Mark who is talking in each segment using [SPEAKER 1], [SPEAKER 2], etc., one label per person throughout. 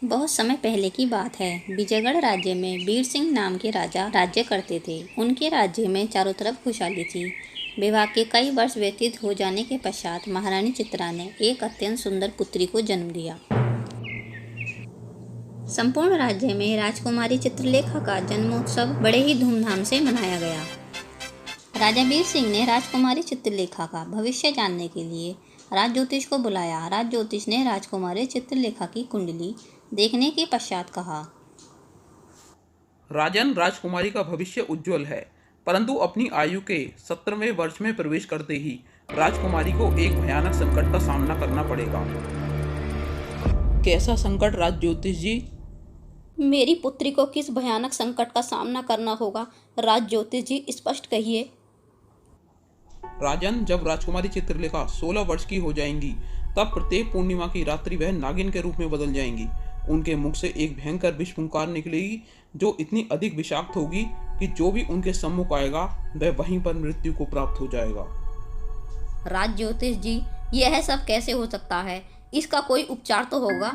[SPEAKER 1] बहुत समय पहले की बात है। विजयगढ़ राज्य में वीर सिंह नाम के राजा राज्य करते थे। उनके राज्य में चारों तरफ खुशहाली थी। विवाह के कई वर्ष व्यतीत हो जाने के पश्चात महारानी चित्रा ने एक अत्यंत सुंदर पुत्री को जन्म दिया। संपूर्ण राज्य में राजकुमारी चित्रलेखा का जन्मोत्सव बड़े ही धूमधाम से मनाया गया। राजा वीर सिंह ने राजकुमारी चित्रलेखा का भविष्य जानने के लिए राज ज्योतिष को बुलाया। राज ज्योतिष ने राजकुमारी चित्रलेखा की कुंडली देखने के पश्चात कहा,
[SPEAKER 2] राजन, राजकुमारी का भविष्य उज्जवल है, परंतु अपनी आयु के 17वें वर्ष में प्रवेश करते ही राजकुमारी को एक भयानक संकट का सामना करना पड़ेगा। कैसा संकट राज ज्योतिष जी?
[SPEAKER 1] मेरी पुत्री को किस भयानक संकट का सामना करना होगा राज ज्योतिष जी, स्पष्ट कहिए।
[SPEAKER 2] राजन, जब राजकुमारी चित्रलेखा 16 वर्ष की हो जाएंगी तब प्रत्येक पूर्णिमा की रात्रि वह नागिन के रूप में बदल जाएंगी। उनके मुख से एक भयंकर विष फुंकार निकलेगी जो इतनी अधिक विषाक्त होगी कि जो भी उनके सम्मुख आएगा वह वहीं पर मृत्यु को प्राप्त हो जाएगा।
[SPEAKER 1] राज ज्योतिष जी, यह सब कैसे हो सकता है? इसका कोई उपचार तो होगा।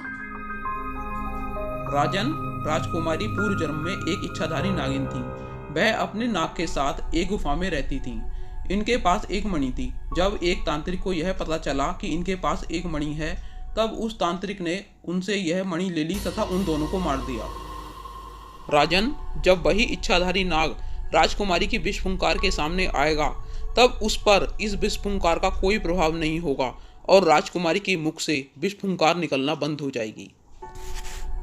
[SPEAKER 2] राजन, राजकुमारी पूर्व जन्म में एक इच्छाधारी नागिन थी। वह अपने नाग के साथ एक गुफा में रहती थी। इनके पास एक मणि थी। जब एक तांत्रिक को यह पता चला कि इनके पास एक मणि है, तब उस तांत्रिक ने उनसे यह मणि ले ली तथा उन दोनों को मार दिया। राजन, जब वही इच्छाधारी नाग राजकुमारी की विष फुंकार के सामने आएगा तब उस पर इस विष फुंकार का कोई प्रभाव नहीं होगा और राजकुमारी के मुख से विष फुंकार निकलना बंद हो जाएगी।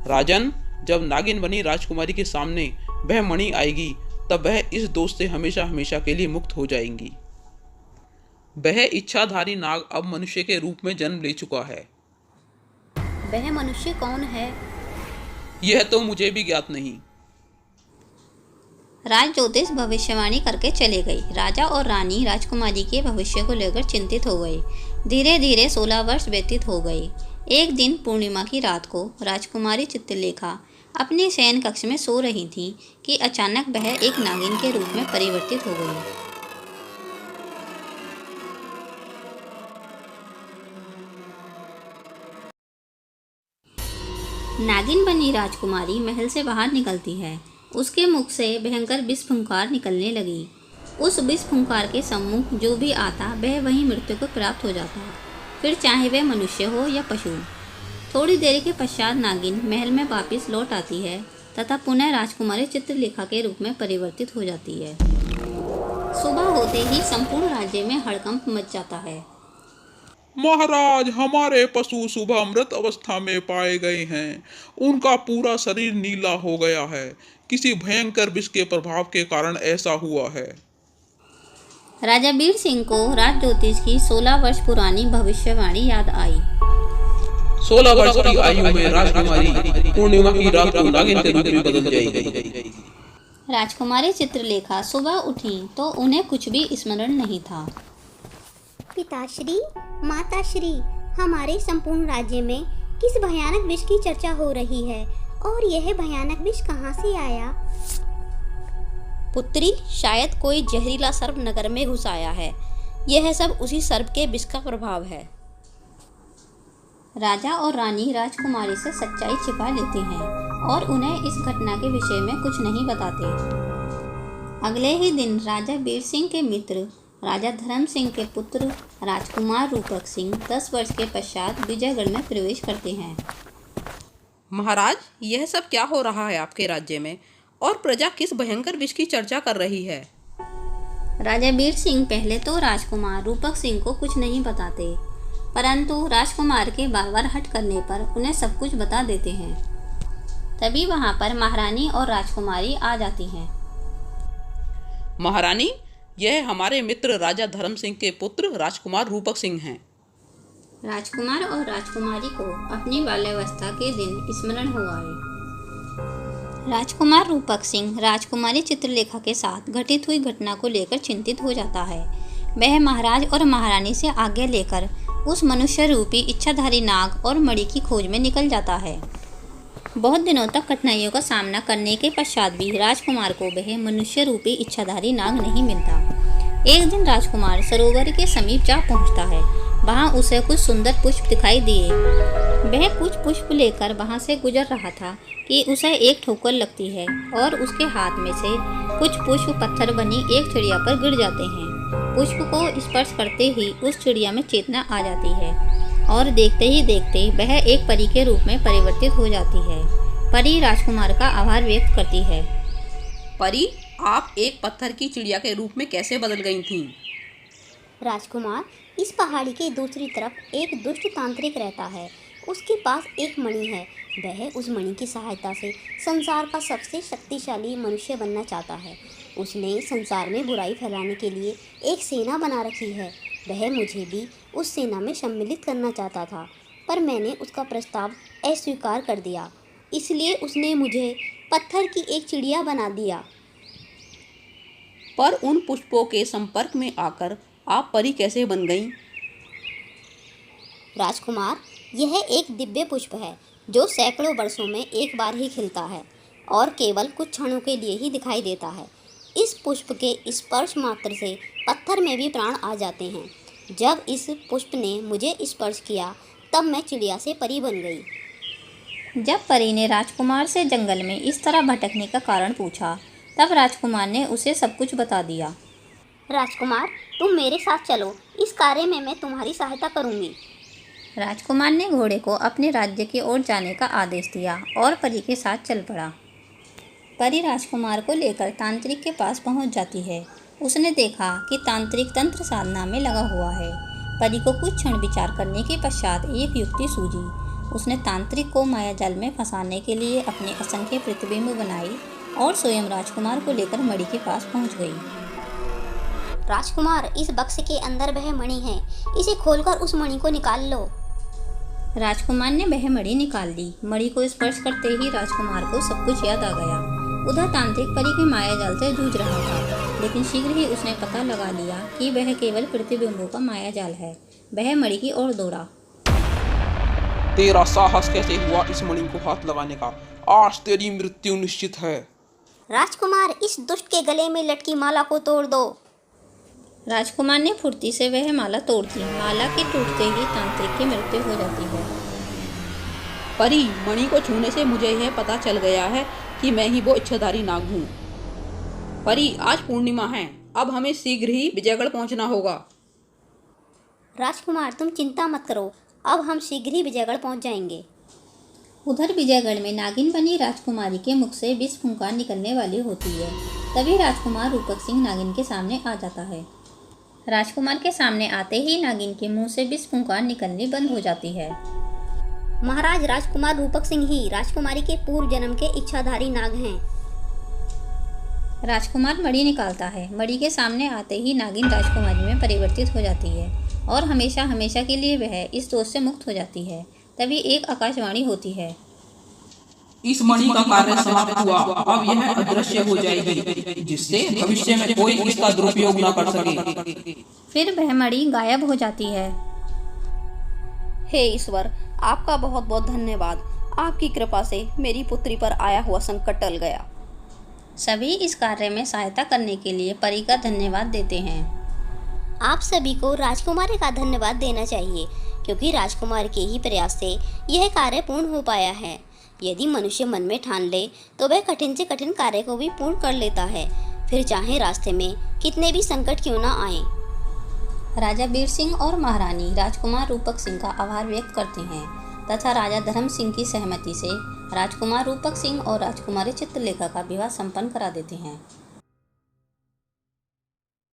[SPEAKER 2] राजन, जब नागिन बनी राजकुमारी के सामने वह मणि आएगी तब वह इस दोष से हमेशा हमेशा के लिए मुक्त हो जाएंगी। वह इच्छाधारी नाग अब मनुष्य के रूप में जन्म ले चुका है।
[SPEAKER 1] वह मनुष्य कौन है?
[SPEAKER 2] यह तो मुझे भी ज्ञात नहीं।
[SPEAKER 1] राज ज्योतिष भविष्यवाणी करके चले गई। राजा और रानी राजकुमारी के भविष्य को लेकर चिंतित हो गए। धीरे धीरे 16 वर्ष व्यतीत हो गए। एक दिन पूर्णिमा की रात को राजकुमारी चित्रलेखा अपने शयन कक्ष में सो रही थी कि अचानक वह एक नागिन के रूप में परिवर्तित हो गई। नागिन बनी राजकुमारी महल से बाहर निकलती है। उसके मुख से भयंकर विष फुंकार निकलने लगी। उस विष फुंकार के सम्मुख जो भी आता वह वहीं मृत्यु को प्राप्त हो जाता, फिर चाहे वह मनुष्य हो या पशु। थोड़ी देर के पश्चात नागिन महल में वापस लौट आती है तथा पुनः राजकुमारी चित्रलेखा के रूप में परिवर्तित हो जाती है। सुबह होते ही संपूर्ण राज्य में हड़कंप मच जाता है।
[SPEAKER 2] महाराज, हमारे पशु सुबह मृत अवस्था में पाए गए हैं। उनका पूरा शरीर नीला हो गया है। किसी भयंकर विष के प्रभाव के कारण ऐसा हुआ है।
[SPEAKER 1] राजा वीर सिंह को राज ज्योतिष की 16 वर्ष पुरानी भविष्यवाणी याद आई।
[SPEAKER 2] 16 वर्ष की आयु में राजकुमारी पूर्णिमा की रात को नागिन के रूप में बदल जाएगी।
[SPEAKER 1] राजकुमारी चित्रलेखा सुबह उठी तो उन्हें कुछ भी स्मरण नहीं था।
[SPEAKER 3] पिताश्री, माताश्री, हमारे संपूर्ण राज्य में किस भयानक विष की चर्चा हो रही है और यह भयानक विष कहाँ से आया?
[SPEAKER 1] पुत्री, शायद कोई जहरीला सर्प नगर में घुस आया है। यह सब उसी सर्प के विष का प्रभाव है। राजा और रानी राजकुमारी से सच्चाई छिपा लेते हैं और उन्हें इस घटना के विषय में कुछ नहीं बताते। अगले ही दिन राजा वीर सिंह के मित्र राजा धर्म सिंह के पुत्र राजकुमार रूपक सिंह 10 वर्ष के पश्चात विजयगढ़ में प्रवेश करते हैं।
[SPEAKER 4] महाराज, यह सब क्या हो रहा है आपके राज्य में और प्रजा किस भयंकर विष की चर्चा कर रही है?
[SPEAKER 1] राजा वीर सिंह पहले तो राजकुमार रूपक सिंह को कुछ नहीं बताते, परंतु राजकुमार के बार बार हट करने पर उन्हें सब कुछ बता देते हैं। तभी वहां पर महारानी और राजकुमारी आ जाती हैं।
[SPEAKER 4] महारानी, यह हमारे मित्र राजा धर्म सिंह के पुत्र राजकुमार रूपक सिंह हैं।
[SPEAKER 1] राजकुमार और राजकुमारी को अपनी बाल्यावस्था के दिन स्मरण हो आए। राजकुमार रूपक सिंह राजकुमारी चित्रलेखा के साथ घटित हुई घटना को लेकर चिंतित हो जाता है। वह महाराज और महारानी से आज्ञा लेकर उस मनुष्य रूपी इच्छाधारी नाग और मणि की खोज में निकल जाता है। बहुत दिनों तक कठिनाइयों का सामना करने के पश्चात भी राजकुमार को वह मनुष्य रूपी इच्छाधारी नाग नहीं मिलता। एक दिन राजकुमार सरोवर के समीप जा पहुंचता है। वहाँ उसे कुछ सुंदर पुष्प दिखाई दिए। वह कुछ पुष्प लेकर वहाँ से गुजर रहा था कि उसे एक ठोकर लगती है और उसके हाथ में से कुछ पुष्प पत्थर बनी एक चिड़िया पर गिर जाते हैं। पुष्प को स्पर्श करते ही उस चिड़िया में चेतना आ जाती है और देखते ही देखते वह एक परी के रूप में परिवर्तित हो जाती है। परी राजकुमार का आभार व्यक्त करती है।
[SPEAKER 4] परी, आप एक पत्थर की चिड़िया के रूप में कैसे बदल गई थीं?
[SPEAKER 3] राजकुमार, इस पहाड़ी के दूसरी तरफ एक दुष्ट तांत्रिक रहता है। उसके पास एक मणि है। वह उस मणि की सहायता से संसार का सबसे शक्तिशाली मनुष्य बनना चाहता है। उसने संसार में बुराई फैलाने के लिए एक सेना बना रखी है। वह मुझे भी उस सेना में सम्मिलित करना चाहता था, पर मैंने उसका प्रस्ताव अस्वीकार कर दिया। इसलिए उसने मुझे पत्थर की एक चिड़िया बना दिया।
[SPEAKER 4] पर उन पुष्पों के संपर्क में आकर आप परी कैसे बन गईं?
[SPEAKER 3] राजकुमार, यह एक दिव्य पुष्प है जो सैकड़ों वर्षों में एक बार ही खिलता है और केवल कुछ क्षणों के लिए ही दिखाई देता है। इस पुष्प के स्पर्श मात्र से पत्थर में भी प्राण आ जाते हैं। जब इस पुष्प ने मुझे स्पर्श किया तब मैं चिड़िया से परी बन गई।
[SPEAKER 1] जब परी ने राजकुमार से जंगल में इस तरह भटकने का कारण पूछा, तब राजकुमार ने उसे सब कुछ बता दिया।
[SPEAKER 3] राजकुमार, तुम मेरे साथ चलो। इस कार्य में मैं तुम्हारी सहायता करूंगी।
[SPEAKER 1] राजकुमार ने घोड़े को अपने राज्य की ओर जाने का आदेश दिया और परी के साथ चल पड़ा। परी राजकुमार को लेकर तांत्रिक के पास पहुंच जाती है। उसने देखा कि तांत्रिक तंत्र साधना में लगा हुआ है। परी को कुछ क्षण विचार करने के पश्चात एक युक्ति सूझी। उसने तांत्रिक को मायाजाल में फंसाने के लिए अपने असंख्य प्रतिबिंब बनाई और स्वयं राजकुमार को लेकर मणि के पास पहुंच गई।
[SPEAKER 3] राजकुमार, इस बक्स के अंदर वह मणि है। इसे खोलकर उस मणि को निकाल लो।
[SPEAKER 1] राजकुमार ने वह मणि निकाल ली। मणि को स्पर्श करते ही राजकुमार को सब कुछ याद आ गया। उधर तांत्रिक परी के मायाजाल से जूझ रहा था, लेकिन शीघ्र ही उसने पता लगा लिया कि वह केवल प्रतिबिंबों का मायाजाल है। वह मणि की ओर दौड़ा।
[SPEAKER 2] तेरा साहस कैसे हुआ इस मणि को हाथ लगाने का? आज तेरी मृत्यु निश्चित है।
[SPEAKER 3] राजकुमार, इस दुष्ट के गले में लटकी माला को तोड़ दो।
[SPEAKER 1] राजकुमार ने फुर्ती से वह माला तोड़ दी। माला के टूटते ही तांत्रिक की मृत्यु हो जाती है।
[SPEAKER 4] परी, मणि को छूने से मुझे यह पता चल गया है कि मैं ही वो इच्छाधारी नाग हूँ। परी, आज पूर्णिमा है। अब हमें शीघ्र ही विजयगढ़ पहुँचना होगा।
[SPEAKER 3] राजकुमार, तुम चिंता मत करो। अब हम शीघ्र ही विजयगढ़ पहुंच जाएंगे।
[SPEAKER 1] उधर विजयगढ़ में नागिन बनी राजकुमारी के मुख से विष फुंकार निकलने वाली होती है। तभी राजकुमार रूपक सिंह नागिन के सामने आ जाता है। राजकुमार के सामने आते ही नागिन के मुंह से विष फुंकार निकलनी बंद हो जाती है।
[SPEAKER 3] महाराज, राजकुमार रूपक सिंह ही राजकुमारी के पूर्व जन्म के इच्छाधारी नाग हैं।
[SPEAKER 1] राजकुमार मणि निकालता है। मणि के सामने आते ही नागिन राजकुमारी में परिवर्तित हो जाती है और हमेशा हमेशा के लिए वह इस दोष से मुक्त हो जाती है। तभी एक आकाशवाणी होती है।
[SPEAKER 2] इस मणि का कार्य समाप्त हुआ। अब यह अदृश्य हो जाएगी, जिससे भविष्य में कोई इसका दुरुपयोग न कर सके।
[SPEAKER 1] फिर वह मणि गायब हो जाती है।
[SPEAKER 4] हे ईश्वर, आपका बहुत बहुत धन्यवाद। आपकी कृपा से मेरी पुत्री पर आया हुआ संकट टल गया।
[SPEAKER 1] सभी इस कार्य में सहायता करने के लिए परी का धन्यवाद देते हैं।
[SPEAKER 3] आप सभी को राजकुमारी का धन्यवाद देना चाहिए, क्योंकि राजकुमार के ही प्रयास से यह कार्य पूर्ण हो पाया है। यदि मनुष्य मन में ठान ले तो वह कठिन से कठिन कार्य को भी पूर्ण कर लेता है, फिर चाहे रास्ते में कितने भी संकट क्यों ना आए।
[SPEAKER 1] राजा वीर सिंह और महारानी राजकुमार रूपक सिंह का आभार व्यक्त करते हैं तथा राजा धर्म सिंह की सहमति से राजकुमार रूपक सिंह और राजकुमारी चित्रलेखा का विवाह संपन्न करा देते हैं।